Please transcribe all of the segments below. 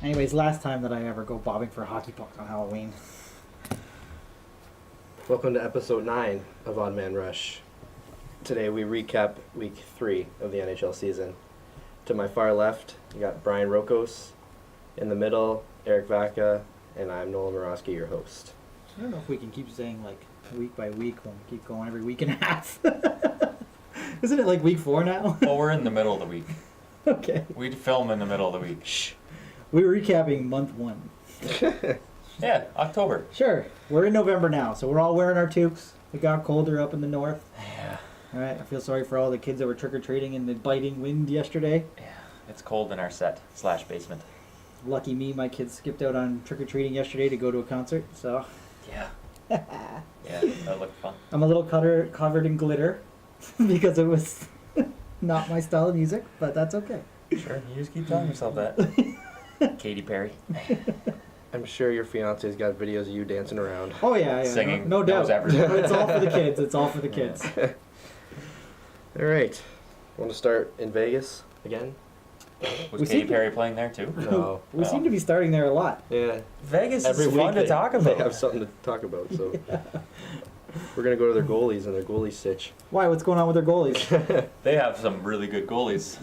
Anyways, last time that I ever go bobbing for a hockey puck on Halloween. Welcome to episode 9 of Odd Man Rush. Today we recap week 3 of the NHL season. To my far left, you got Brian Rokos. In the middle, Eric Vaca, and I'm Nolan Morosky, your host. I don't know if we can keep saying like week by week when we keep going every week and a half. Isn't it like week 4 now? Well, we're in the middle of the week. Okay. We'd film in the middle of the week. Shh. We're recapping month 1. Yeah, October. Sure. We're in November now, so we're all wearing our toques. It got colder up in the north. Yeah. All right. I feel sorry for all the kids that were trick-or-treating in the biting wind yesterday. Yeah. It's cold in our set/basement. Lucky me, my kids skipped out on trick-or-treating yesterday to go to a concert, so... Yeah. Yeah, that looked fun. I'm a little covered in glitter because it was not my style of music, but that's okay. Sure, you just keep telling yourself that. Katy Perry. I'm sure your fiance's got videos of you dancing around. Oh yeah, yeah, Singing. no doubt. Knows everything. It's all for the kids. It's all for the kids. All right. Want to start in Vegas again? Was We Katy seem- Perry playing there too? No. We seem to be starting there a lot. Yeah. Vegas Every is week fun to talk They about. have something to talk about, so... We're going to go to their goalies and their goalie sitch. Why? What's going on with their goalies? They have some really good goalies.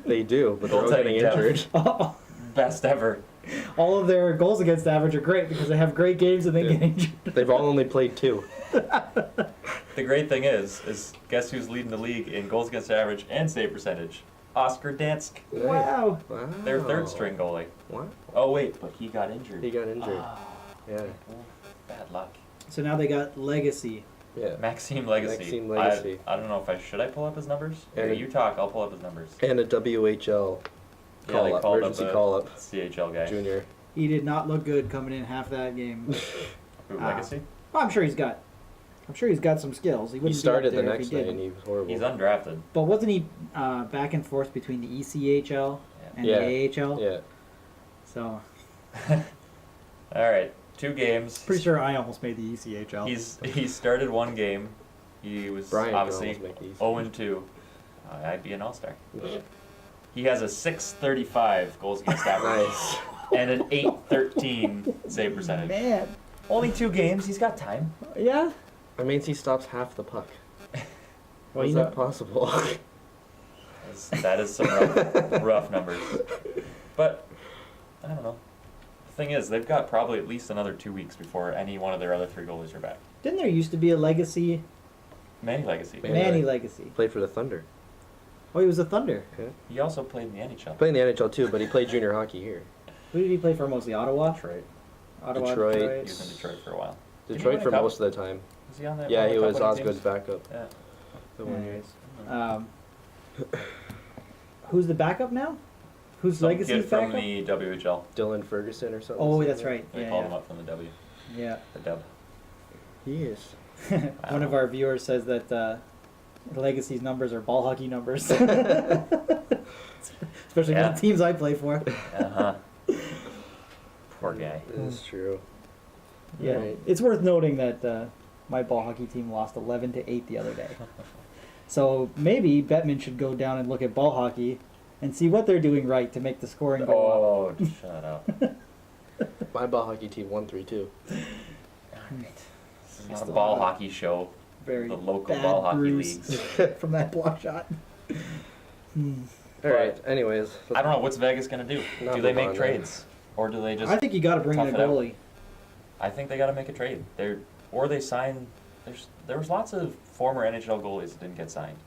They do, but they're all getting Goaltending injured. Best ever. All of their goals against average are great because they have great games and they Yeah. get injured. They've all only played 2. The great thing is guess who's leading the league in goals against average and save percentage? Oscar Dansk, Wow. Wow. their third string goalie. What? Oh wait, but he got injured. He got injured. Oh, Yeah. bad luck. So now they got Legacy. Yeah. Maxime Legacy. Maxime Legacy. I don't know if should I pull up his numbers? And Yeah, you talk, I'll pull up his numbers. And a WHL Yeah, call they up, called emergency up a call up, CHL guy. junior. He did not look good coming in half that game. Who, Legacy? Well, I'm sure he's got some skills. He He wouldn't be started up the there if next he night didn't. and he was horrible. He's undrafted. But wasn't he back and forth between the ECHL and Yeah. the AHL? Yeah. So All right, 2 games. pretty sure I almost made the E ECHL. He started 1 game. He was Brian can obviously almost make these. 0-2. I'd be an all-star. He has a .635 goals against average Nice. and an .813 save percentage. Man, Only 2 games. He's got time. yeah. That means he stops half the puck. Well, How's you that know, possible? That is some rough numbers. But I don't know. The thing is, they've got probably at least another 2 weeks before any one of their other 3 goalies are back. didn't there used to be a Legacy? Manny Legacy. Man. Manny Legacy. Played for the Thunder. Oh, he was a Thunder. He also played in the NHL. Played in the NHL too, but he played junior hockey here. Who did he play for mostly? Ottawa? Detroit. Ottawa, Detroit. He was in Detroit for a while. Did he Detroit win a for cup? most of the time. Was he on that? Yeah, one of he the was cup winning Osgood's teams? backup. Yeah. The one year. Anyways, who's the backup now? Who's Some Legacy's kid from backup? the WHL. Dylan Ferguson or something. Oh, that's right. They Yeah, called yeah. him up from the W. Yeah. The dub. He is. One of our viewers says that Legacy's numbers are ball hockey numbers. Especially Yeah. for the teams I play for. Uh-huh. Poor guy. This is true. Yeah. Right. It's worth noting that my ball hockey team lost 11-8 the other day. So maybe Bettman should go down and look at ball hockey and see what they're doing right to make the scoring go up. Oh, shut up. My ball hockey team won 3-2. This is not a Still ball have hockey show. Very The local bad ball hockey bruise leagues. from that block shot. All right. Anyways, I don't know. What's Vegas going to do? Not Do they move make on, trades? Or do they just... I think you got to bring in a tough it out. goalie. I think they got to make a trade. Or they sign... There was lots of former NHL goalies that didn't get signed.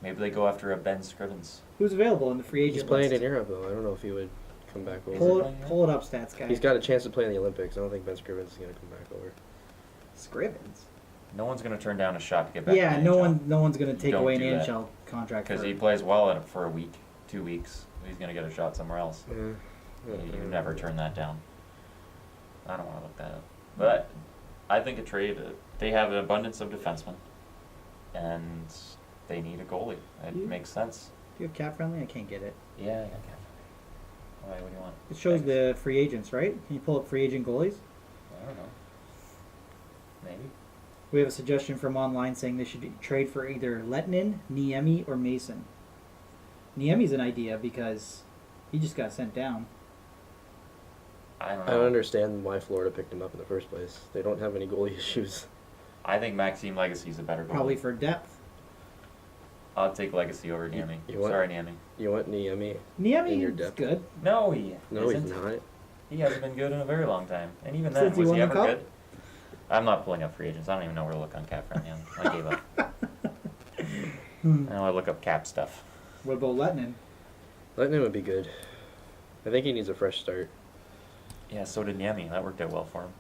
Maybe they go after a Ben Scrivens. Who's available in the free agent He's playing list? in Europe though. I don't know if he would come back over. Pull it up, stats guy. He's got a chance to play in the Olympics. I don't think Ben Scrivens is going to come back over. Scrivens. No one's going to turn down a shot to get back Yeah, to the NHL. no one's going to take Don't away an do that. NHL contract. Because for- he plays well in it for a week, 2 weeks. He's going to get a shot somewhere else. Yeah. You never turn that down. I don't want to look that up. But I think a trade, they have an abundance of defensemen. And they need a goalie. It You- makes sense. Do you have cap friendly? I can't get it. Yeah, I can. Why, what do you want? It shows Thanks. the free agents, right? Can you pull up free agent goalies? I don't know. Maybe. We have a suggestion from online saying they should trade for either Lettinen, Niemi, or Mason. Niemi's an idea because he just got sent down. I don't I know. don't understand why Florida picked him up in the first place. They don't have any goalie issues. I think Maxime Legacy's a better goalie. Probably for depth. I'll take Legacy over Niemi. you want- Sorry, Niemi. You want Niemi? Niemi In your is depth. good. No, he No, isn't. he's not. He hasn't been good in a very long time. And even then, Since he was won he the ever cup? good? I'm not pulling up free agents. I don't even know where to look on cap friendly. I gave up. I know I look up cap stuff. What about Lettinen? Letting him would be good. I think he needs a fresh start. Yeah, so did Niemi. That worked out well for him.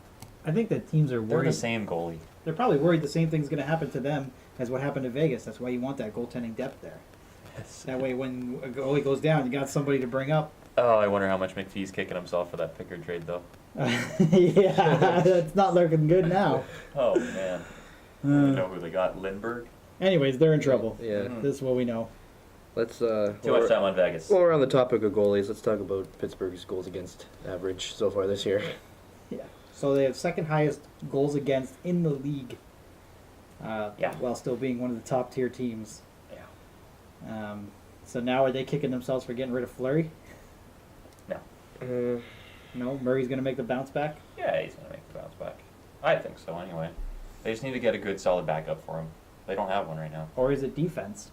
I think that teams are They're worried. the same goalie. They're probably worried the same thing's going to happen to them as what happened to Vegas. That's why you want that goaltending depth there. That way, when a goalie goes down, you got somebody to bring up. Oh, I wonder how much McPhee's kicking himself for that Pickard trade, though. Yeah, it's not looking good now. Oh, man. I don't know who they got. Lindbergh? Anyways, they're in trouble. Yeah. Mhm. This is what we know. Let's Too much time on Vegas. While we're on the topic of goalies, let's talk about Pittsburgh's goals against average so far this year. Yeah. So they have second highest goals against in the league. Yeah. While still being one of the top tier teams. Yeah. So now are they kicking themselves for getting rid of Fleury? No. No, Murray's going to make the bounce back. Yeah, he's going to make the bounce back. I think so, anyway. They just need to get a good, solid backup for him. They don't have one right now. Or is it defense?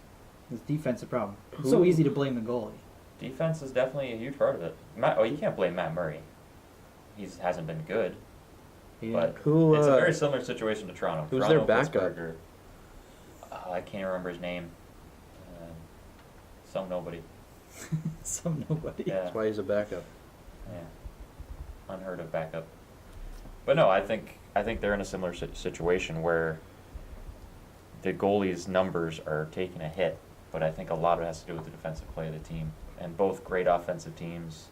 Is defense a problem? It's so easy to blame the goalie. Defense is definitely a huge part of it. You can't blame Matt Murray. He hasn't been good, Yeah. but Who? it's a very similar situation to Toronto. Who's Toronto, their backup? Pittsburgh are- I can't remember his name. Some nobody. Some nobody. Yeah. That's why he's a backup. Yeah. Unheard of backup. But no, I think they're in a similar situation where the goalie's numbers are taking a hit, but I think a lot of it has to do with the defensive play of the team. And both great offensive teams.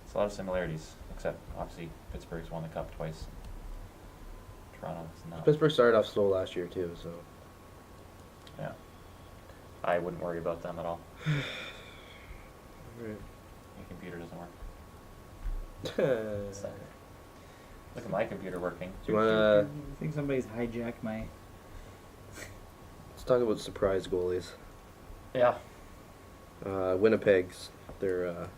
It's a lot of similarities, except obviously Pittsburgh's won the cup twice. Toronto's not. Pittsburgh started off slow last year too, so. Yeah. I wouldn't worry about them at all. Right. My computer doesn't work. So, look at my computer working. Do you wanna? I think somebody's hijacked my. Let's talk about surprise goalies. Yeah. Winnipeg's. They're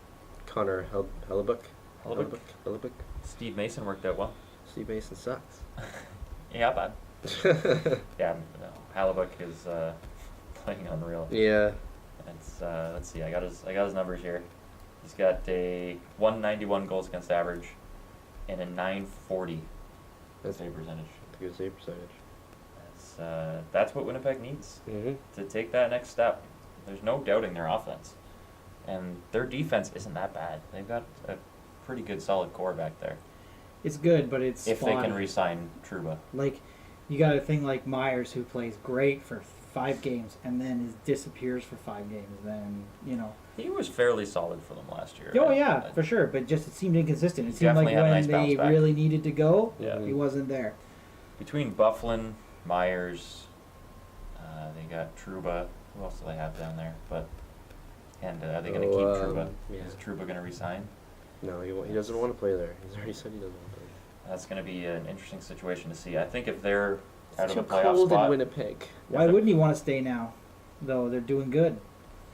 Connor Hellebuck. Hellebuck. Steve Mason worked out well. Steve Mason sucks. Yeah, bad. Yeah, no. Hallebuck is playing unreal. Yeah. It's let's see, I got his numbers here. He's got a 191 goals against average and a 940 That's save percentage. a good save percentage. That's what Winnipeg needs Mm-hmm. to take that next step. There's no doubting their offense, and their defense isn't that bad. They've got a pretty good, solid core back there. It's good, but it's If they spotty. can re-sign Trouba. Like, you got a thing like Myers who plays great for 5 games and then disappears for 5 games. Then He was fairly solid for them last year. Oh right? yeah, But for sure. But just it seemed inconsistent. It He seemed like definitely had a when nice they bounce back. really needed to go, Yeah. he wasn't there. Between Bufflin, Myers, they got Trouba. Who else do they have down there? And are they going to keep Trouba? Yeah. Is Trouba going to resign? No, he doesn't want to play there. He's already said he doesn't want to play. That's going to be an interesting situation to see. I think if they're out Too of the playoff cold in spot. Winnipeg. Why wouldn't he want to stay now? Though they're doing good.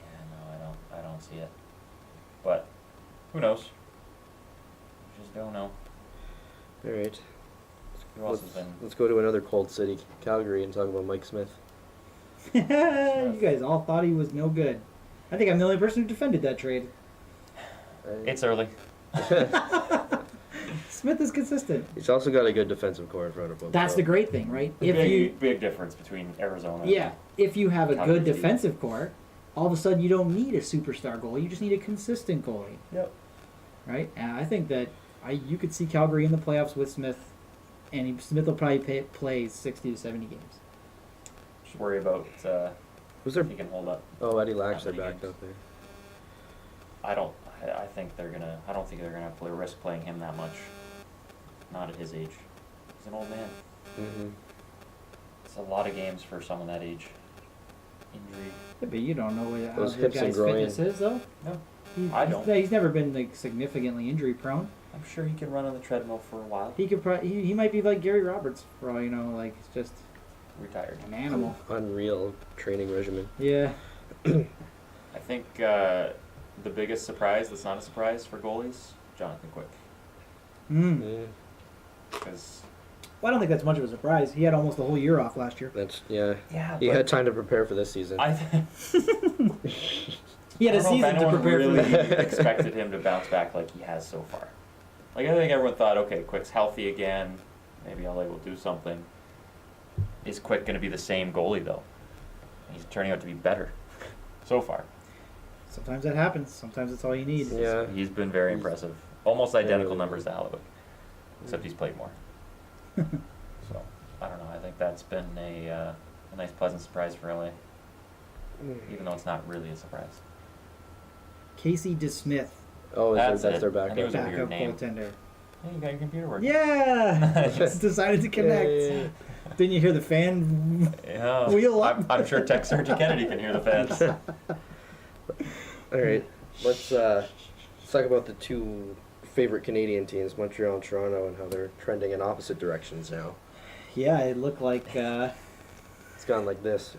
Yeah, no, I don't see it. But who knows? You just don't know. All right. Who else has been? Let's go to another cold city, Calgary, and talk about Mike Smith. You guys all thought he was no good. I think I'm the only person who defended that trade. It's early. Smith is consistent. He's also got a good defensive core in front of him. That's so. the great thing, right? Big difference between Arizona. Yeah, if you have a Calgary good team. defensive core, all of a sudden you don't need a superstar goalie. You just need a consistent goalie, Yep. right? And I think that you could see Calgary in the playoffs with Smith, and Smith will probably play 60 to 70 games. Just worry about Who's if their? he can hold up. Oh, Eddie Lack's their How many back games? up there. I don't think they're gonna risk playing him that much. Not at his age. He's an old man. Mm-hmm. It's a lot of games for someone that age. Injury. Yeah, but you don't know how Those the hips and guy's groin. fitness is, though. No. I don't. He's never been like significantly injury prone. I'm sure he can run on the treadmill for a while. He could he might be like Gary Roberts for all you know. Like it's just Retired. an animal. Unreal training regimen. Yeah. I think the biggest surprise that's not a surprise for goalies, Jonathan Quick. Mm. Because Well, I don't think that's much of a surprise. He had almost the whole year off last year. That's yeah, He had time to prepare for this season. I He had a I don't know season if to anyone prepare really for that. expected him to bounce back like he has so far. Like, I think everyone thought, okay, Quick's healthy again. Maybe LA will do something. Is Quick going to be the same goalie, though? He's turning out to be better so far. Sometimes that happens. Sometimes it's all you need. Yeah. He's been very impressive. Almost identical really numbers to Halibuck, except he's played more. So, I don't know. I think that's been a nice, pleasant surprise for LA, even though it's not really a surprise. Casey DeSmith, Oh, That's that's it. their I backup. knew it was a weird backup name. goaltender. Hey, you got your computer working. Yeah, just decided to connect. Yay. Didn't you hear the fan? Yeah. Wheel up. I'm sure Tech Sergeant Kennedy can hear the fans. All right, let's talk about the two favorite Canadian teams, Montreal and Toronto, and how they're trending in opposite directions now. Yeah, it looked like. It's gone like this.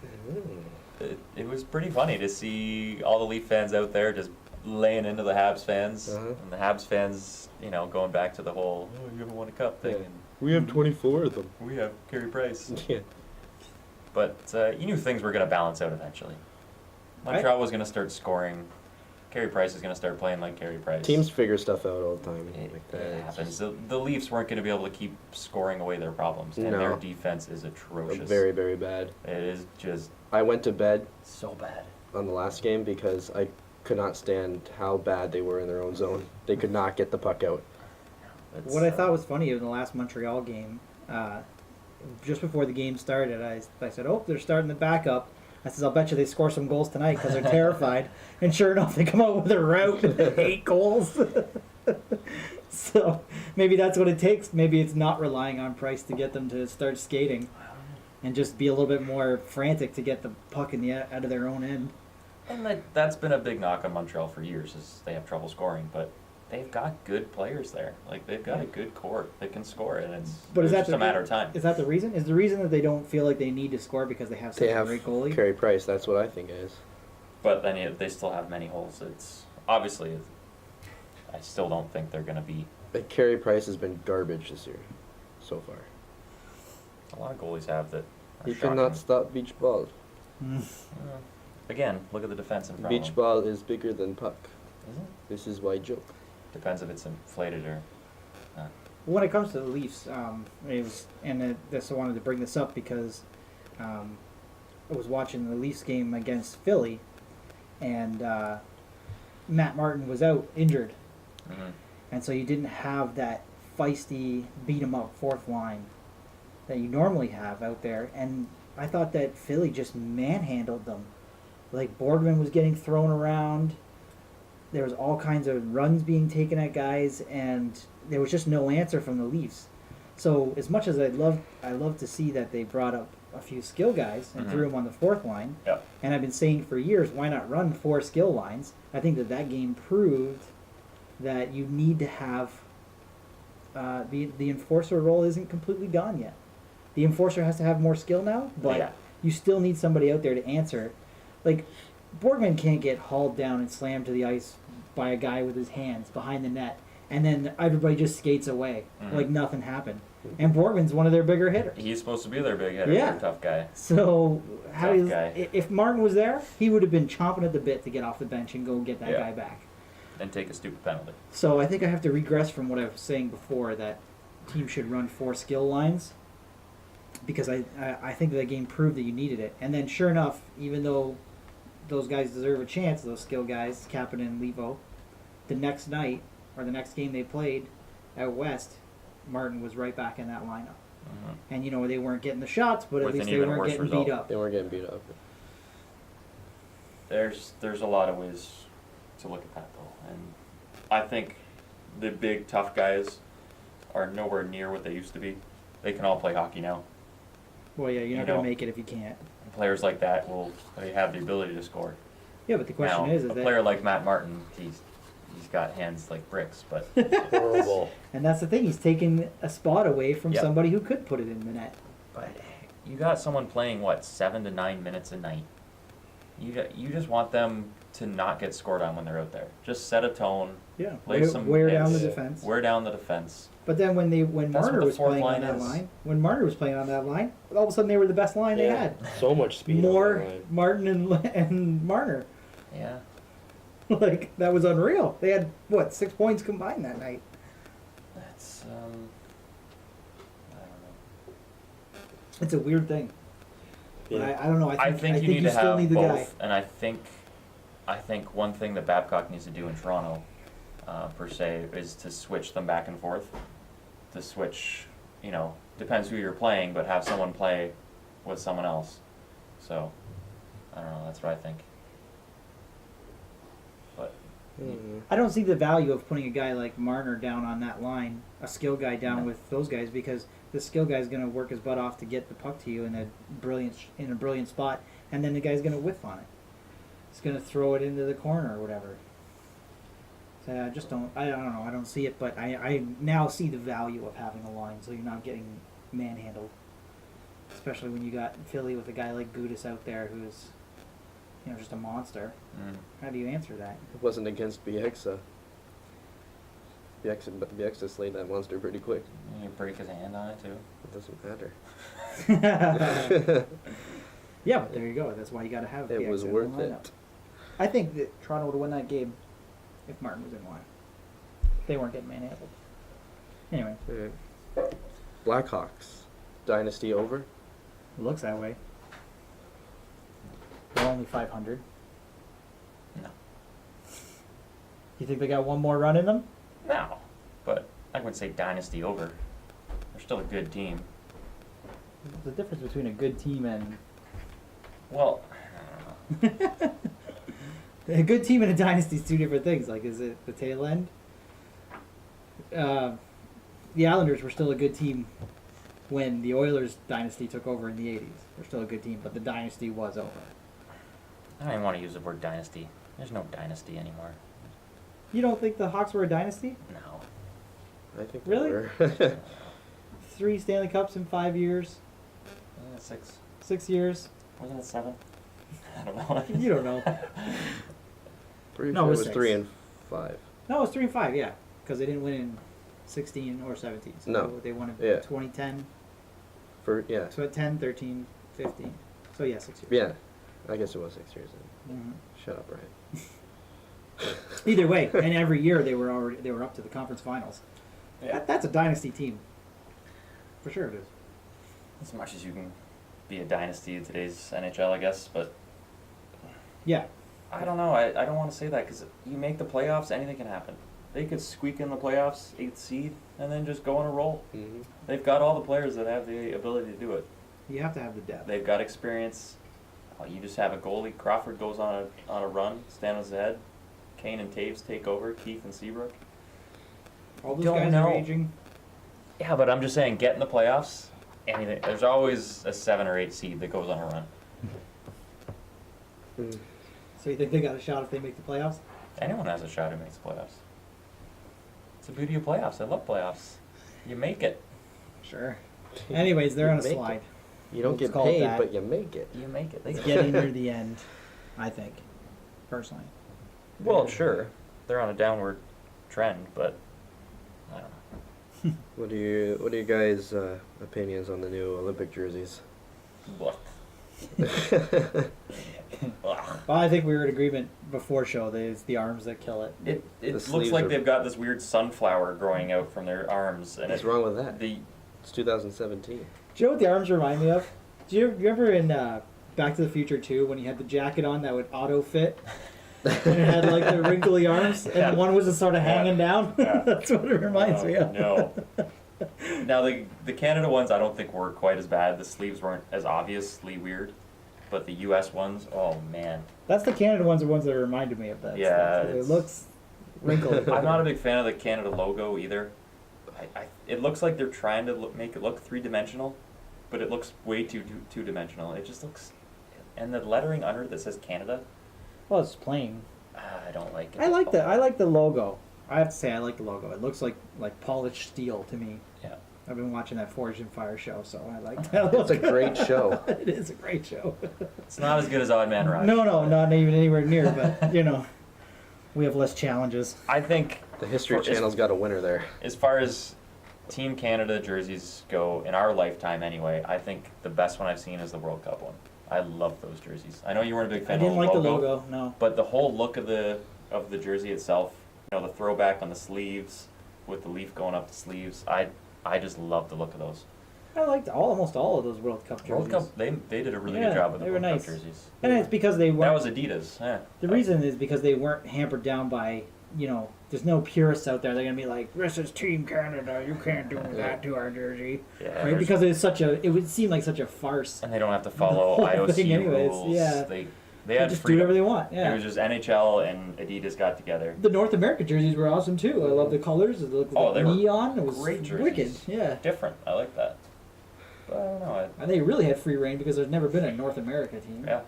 It was pretty funny to see all the Leaf fans out there just laying into the Habs fans, Uh-huh. and the Habs fans, going back to the whole "oh, you haven't won a cup" thing, Yeah. We have 24 of them. and we have Carey Price. Yeah. But you knew things were going to balance out eventually. Montreal was going to start scoring. Carey Price is going to start playing like Carey Price. Teams figure stuff out all the time. It, like that. it happens. The Leafs weren't going to be able to keep scoring away their problems, and No. their defense is atrocious. Very, very bad. It is just I went to bed so bad. on the last game because I could not stand how bad they were in their own zone. They could not get the puck out. It's, What I thought was funny in the last Montreal game, just before the game started, I said, "Oh, they're starting the backup." I says, "I'll bet you they score some goals tonight because they're terrified." And sure enough, they come out with a rout, 8 goals. So maybe that's what it takes. Maybe it's not relying on Price to get them to start skating, and just be a little bit more frantic to get the puck out of their own end. And that's been a big knock on Montreal for years, is they have trouble scoring, but they've got good players there. Like, they've got a good core that can score, and it's just a matter of time. Is that the reason? Is the reason that they don't feel like they need to score because they have such They a have great goalie? Carey Price. That's what I think it is. But then they still have many holes. It's obviously, I still don't think they're going to be. But Carey Price has been garbage this year, so far. A lot of goalies have that. Are He shocking. cannot stop beach ball. Mm. Again, look at the defense in front of Beach them. ball is bigger than puck. Is it? This is why joke. Depends if it's inflated or not. When it comes to the Leafs, I wanted to bring this up because I was watching the Leafs game against Philly, and Matt Martin was out injured, Mm-hmm. and so you didn't have that feisty beat 'em up fourth line that you normally have out there. And I thought that Philly just manhandled them. Like, Borgman was getting thrown around. There was all kinds of runs being taken at guys, and there was just no answer from the Leafs. So as much as I love to see that they brought up a few skill guys and threw them on the fourth line, Yep. and I've been saying for years, why not run 4 skill lines? I think that game proved that you need to have the enforcer role isn't completely gone yet. The enforcer has to have more skill now, but Yeah. you still need somebody out there to answer. Like, Borgman can't get hauled down and slammed to the ice by a guy with his hands behind the net, and then everybody just skates away like nothing happened. And Borgman's one of their bigger hitters. He's supposed to be their big hitter. Yeah. They're a tough guy. So Tough guy. if Martin was there, he would have been chomping at the bit to get off the bench and go get that Yeah. guy back. And take a stupid penalty. So I think I have to regress from what I was saying before, that teams should run 4 skill lines, because I think that game proved that you needed it. And then sure enough, even though those guys deserve a chance, those skill guys, Kapanen and Levo, the next night, or the next game they played out west, Martin was right back in that lineup. Mm-hmm. And they weren't getting the shots, but at With least an they even weren't worse getting result. beat up. They weren't getting beat up. There's a lot of ways to look at that, though, and I think the big tough guys are nowhere near what they used to be. They can all play hockey now. Well, yeah, you're not going to make it if you can't. Players like that they have the ability to score. Yeah, but the question now, is a that, player like Matt Martin, he's got hands like bricks, but Horrible. and that's the thing, he's taking a spot away from Yep. somebody who could put it in the net. but you got someone playing 7 to 9 minutes a night. You just want them to not get scored on when they're out there. Just set a tone. Yeah, Lay some wear down the hits, defense. Wear down the defense. But then when That's Marner what the was fourth playing on line that is. line, when Marner was playing on that line, all of a sudden they were the best line they had. So much speed. More on that line. Martin and Marner. Yeah. Like, that was unreal. They had, what, 6 points combined that night. That's I don't know. It's a weird thing. But Yeah. I don't know. I think you need to still have need the both, guy. and I think one thing that Babcock needs to do in Toronto, per se, is to switch them back and forth. To switch, depends who you're playing, but have someone play with someone else. So, I don't know. That's what I think. But Mhm. I don't see the value of putting a guy like Marner down on that line, a skill guy down No. with those guys, because the skill guy's going to work his butt off to get the puck to you in a brilliant spot, and then the guy's going to whiff on it. He's going to throw it into the corner or whatever. So I just don't. I don't know. I don't see it, but I now see the value of having a line, so you're not getting manhandled. Especially when you got Philly with a guy like Gudis out there who's, just a monster. How do you answer that? It wasn't against Bieksa. Bieksa slayed that monster pretty quick. you break his hand on it too. It doesn't matter. Yeah, but there you go. That's why you got to have. It the was extra worth lineup. it. I think that Toronto would have won that game if Martin was in line. They weren't getting manhandled. Anyway, Alright. Blackhawks. Dynasty over? it looks that way. They're only 500. No. You think they got one more run in them? No. But I wouldn't say dynasty over. They're still a good team. There's a difference between a good team and Well, I don't know. a good team and a dynasty is two different things. Like, is it the tail end? The Islanders were still a good team when the Oilers dynasty took over in the 80s. They're still a good team, but the dynasty was over. I don't even want to use the word dynasty. There's no dynasty anymore. You don't think the Hawks were a dynasty? No. I think Really? they were. 3 Stanley Cups in 5 years, 6. 6 years. Wasn't it 7? I don't know. You don't know. Pretty No, sure it it was was 6. 3 and 5. No, it was 3 and 5, yeah, because they didn't win in 16 or 17. So No. they won in Yeah. 2010, Yeah. so 10, 13, 15. So yeah, 6 years. Yeah. I guess it was 6 years then. Mhm. Shut up, Ryan. Either way, and every year they were up to the conference finals. That's a dynasty team, for sure it is. As much as you can be a dynasty in today's NHL, I guess, but Yeah, I don't know. I don't want to say that because you make the playoffs, anything can happen. They could squeak in the playoffs, 8th seed, and then just go on a roll. Mm-hmm. They've got all the players that have the ability to do it. you have to have the depth. They've got experience. You just have a goalie. Crawford goes on a run, Stanley's ahead. Kane and Taves take over. Keith and Seabrook. All those Don't guys know. are aging. Yeah, but I'm just saying, get in the playoffs. Anything. There's always a 7 or 8 seed that goes on a run. Mm. So you think they got a shot if they make the playoffs? Anyone has a shot who makes the playoffs. It's the beauty of playoffs. I love playoffs. You make it. Sure. Anyways, they're You on a make slide. it. You don't Let's get call it paid, that. but you make it. You make it. It's getting near the end, I think, personally. Well, sure. They're on a downward trend, but I don't know. What are you guys' opinions on the new Olympic jerseys? What? Ugh. Well, I think we were in agreement before show that it's the arms that kill it. It The looks sleeves like are- they've got this weird sunflower growing out from their arms, and What's wrong with that? The It's 2017. Do you know what the arms remind me of? Do you remember in Back to the Future 2 when he had the jacket on that would auto fit? And it had like the wrinkly arms, and Yeah. one was just sort of Yeah. hanging down? Yeah. That's what it reminds me of. No. Now the Canada ones I don't think were quite as bad. The sleeves weren't as obviously weird, but the U.S. ones, oh man. That's the Canada ones are ones that reminded me of that. Yeah, stuff. It it's- looks wrinkled. I'm not a big fan of the Canada logo either. It looks like they're trying to make it look 3-dimensional, but it looks way too 2-dimensional. It just looks, and the lettering under it that says Canada, Well, it's plain. I don't like it. I like at the all. I like the logo. I have to say I like the logo. It looks like polished steel to me. Yeah. I've been watching that Forged in Fire show, so I like that. It's a look. great show. It is a great show. It's not as good as Odd Man Rush. No, not even anywhere near. But we have less challenges. I think The History For- Channel's got a winner there. As far as Team Canada jerseys go, in our lifetime anyway, I think the best one I've seen is the World Cup one. I love those jerseys. I know you weren't a big I fan didn't of like the the logo, logo. No. but the whole look of the jersey itself, you know, the throwback on the sleeves with the leaf going up the sleeves, I just love the look of those. I liked almost all of those World Cup jerseys. World Cup, they did a really Yeah, good job with the they were World nice. Cup jerseys. And it's because they That weren't. was Adidas. Yeah. The reason is because they weren't hampered down by, there's no purists out there. They're gonna be like, "This is Team Canada. You can't do that to our jersey," Yeah, right? there's- Because it would seem like such a farce. and they don't have to follow whole IOC thing anyways, rules. yeah. They They had just do freedom. whatever they want. It Yeah. was just NHL and Adidas got together. The North America jerseys were awesome too. I love the colors. It looked Oh, like they were neon. It was great jerseys. wicked. Yeah. Different. I like that. But I don't know. And they really had free reign because there's never been a North America team. Yeah.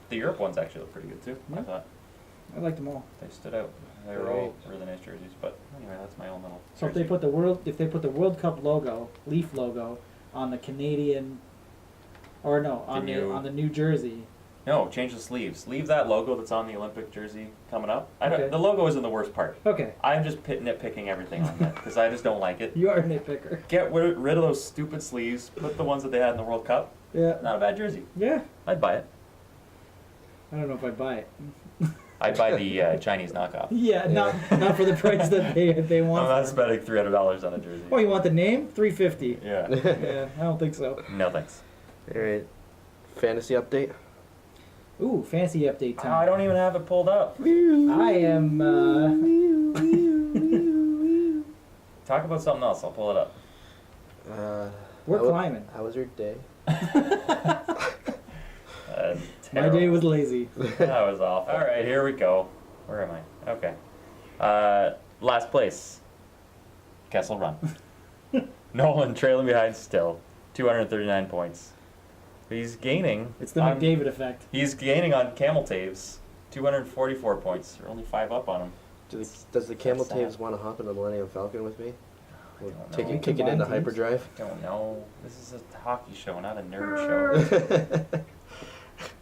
The Europe ones actually look pretty good too. I Yeah. thought I liked them all. they stood out. They were all really nice jerseys. But anyway, that's my own little. So if they jersey. put the World Cup logo, Leaf logo, on the Canadian, or no, on The the New Jersey. No, change the sleeves. Leave that logo that's on the Olympic jersey coming up. Okay. The logo isn't the worst part. Okay, I'm just nitpicking everything on that because I just don't like it. you are a nitpicker. Get rid of those stupid sleeves. Put the ones that they had in the World Cup. Yeah, Not a bad jersey. yeah. I'd buy it. I don't know if I'd buy it. I'd buy the Chinese knockoff. Yeah, not for the price that they want. I'm not for it. spending $300 on a jersey. Oh, you want the name? $350. Yeah. Yeah, I don't think so. No thanks. All right. Fantasy update. Ooh, fancy update Oh, time. I don't even have it pulled up. I am. Talk about something else. I'll pull it up. We're how wa- climbing. How was your day? My day was lazy. That was awful. All right, here we go. Where am I? Okay. Last place. Kessel Run. Nolan trailing behind still. 239 points. He's gaining. It's the on- McDavid effect. He's gaining on Camel Taves. 244 points. They're only 5 up on him. Does the Camel sad. Taves want to hop in the Millennium Falcon with me? I We'll don't take know. it, kick it Combined into teams? hyperdrive. Don't know. This is a hockey show, not a nerd show.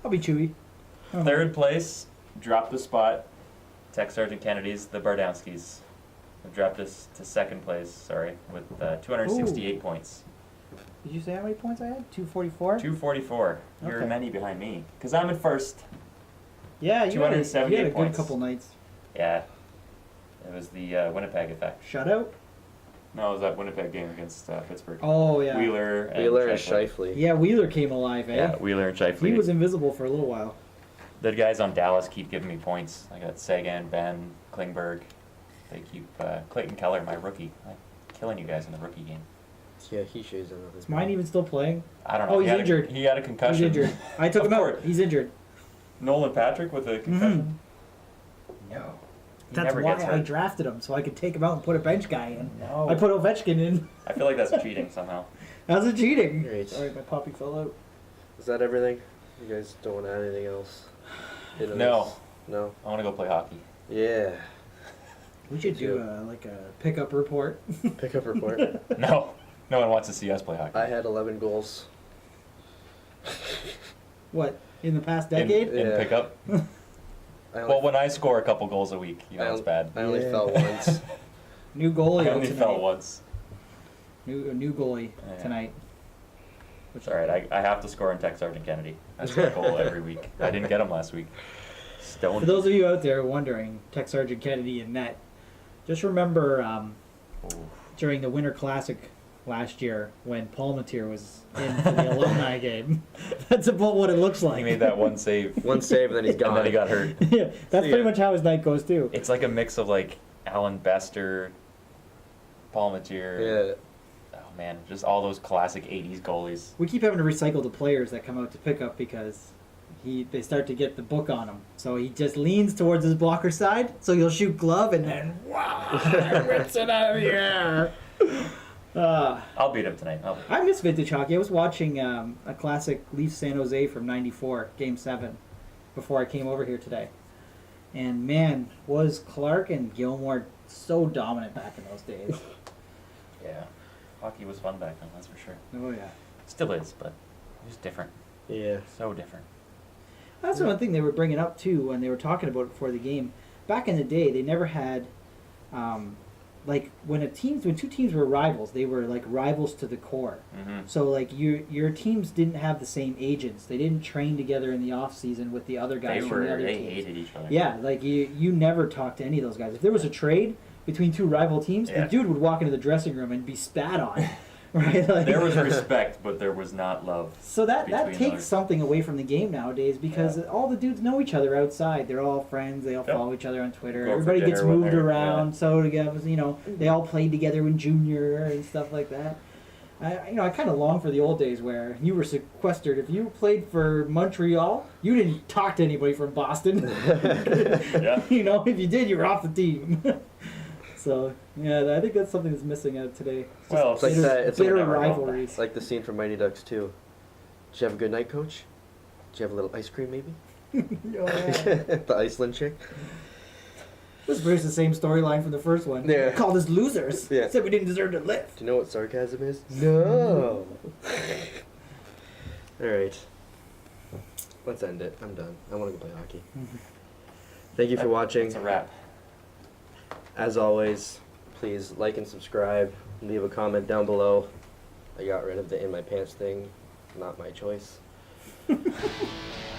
I'll be chewy. Oh. Third place, dropped a spot. Tech Sergeant Kennedy's, the Bardowskis. Have dropped us to second place, sorry, with 268 points. Did you say how many points I had? 244? 244. You're Okay. many behind me. Because I'm at first. Yeah, you had a 278 good points. couple nights. Yeah. It was the Winnipeg effect. Shutout? No, it was that Winnipeg game against Pittsburgh. Oh, yeah. Wheeler and Wheeler and Scheifele. Shifley. Yeah, Wheeler came alive, eh? Yeah, Wheeler and Scheifele. He was invisible for a little while. The guys on Dallas keep giving me points. I got Sagan, Ben, Klingberg. They keep Clayton Keller, my rookie. I'm killing you guys in the rookie game. Yeah, he shaves another. Is mine even still playing? I don't know. Oh, he he's had injured. He had a concussion. He's injured. I took Of him out. course. He's injured. Nolan Patrick with a concussion. No. He That's never why gets I hurt. drafted him, so I could take him out and put a bench guy in. No. I put Ovechkin in. I feel like that's cheating somehow. How's it cheating? Great. Sorry, my puppy fell out. Is that everything? You guys don't want to add anything else? Into No. this? No. I want to go play hockey. Yeah. We should do like a pickup report. Pickup report. No. No one wants to see us play hockey. I had 11 goals. What, in the past decade? In Yeah. pickup. I only, Well, when I score a couple goals a week, you know it's bad. I only Yeah. fell once. New goalie I only tonight. fell once. New goalie Yeah. tonight. It's alright. I have to score in Tech Sergeant Kennedy. That's my goal every week. I didn't get him last week. Stone. For those of you out there wondering, Tech Sergeant Kennedy and net, just remember during the Winter Classic last year when Palmatier was in for the alumni game. That's about what it looks like. He made that one save. One save, then he's gone. And then he got hurt. Yeah, that's Yeah. pretty much how his night goes too. It's like a mix of like Alan Bester, Palmatier. Yeah. Oh man, just all those classic '80s goalies. We keep having to recycle the players that come out to pick up because they start to get the book on him. So he just leans towards his blocker side, so he'll shoot glove and then wow, rips it out of the air. I'll beat him tonight. I miss vintage hockey. I was watching a classic Leafs San Jose from '94, Game 7, before I came over here today. And man, was Clark and Gilmore so dominant back in those days. Yeah, hockey was fun back then. That's for sure. Oh yeah. Still is, but it's different. Yeah. So different. That's one thing they were bringing up too when they were talking about it before the game. Back in the day, they never had Like when two teams were rivals, they were like rivals to the core. Mm-hmm. So like your teams didn't have the same agents. They didn't train together in the off season with the other guys from the other They teams. hated each other. Yeah, like you never talked to any of those guys. If there was a trade between two rival teams, Yeah. the dude would walk into the dressing room and be spat on. Right? Like, There was respect, but there was not love. so that between takes others. something away from the game nowadays because Yeah. all the dudes know each other outside. They're all friends. They all Yep. follow each other on Twitter. Go for Everybody gets dinner when moved they're- around. yeah. So together, they all played together in junior and stuff like that. I kind of long for the old days where you were sequestered. If you played for Montreal, you didn't talk to anybody from Boston. Yeah. If you did, you were off the team. So yeah, I think that's something that's missing out today. It's Well, It's like bitter, that. It's bitter like that. rivalries. It's like the scene from Mighty Ducks 2. Did you have a good night, Coach? Did you have a little ice cream, maybe? Oh, yeah. The Iceland chick. This is the same storyline from the first one. Yeah. Called us losers. Yeah. Said we didn't deserve to live. Do you know what sarcasm is? No. All right. Let's end it. I'm done. I want to go play hockey. Thank you for watching. It's a wrap. As always, please like and subscribe. Leave a comment down below. I got rid of the in my pants thing. Not my choice.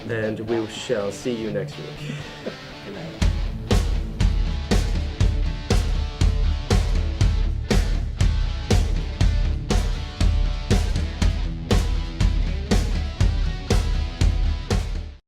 And we shall see you next week.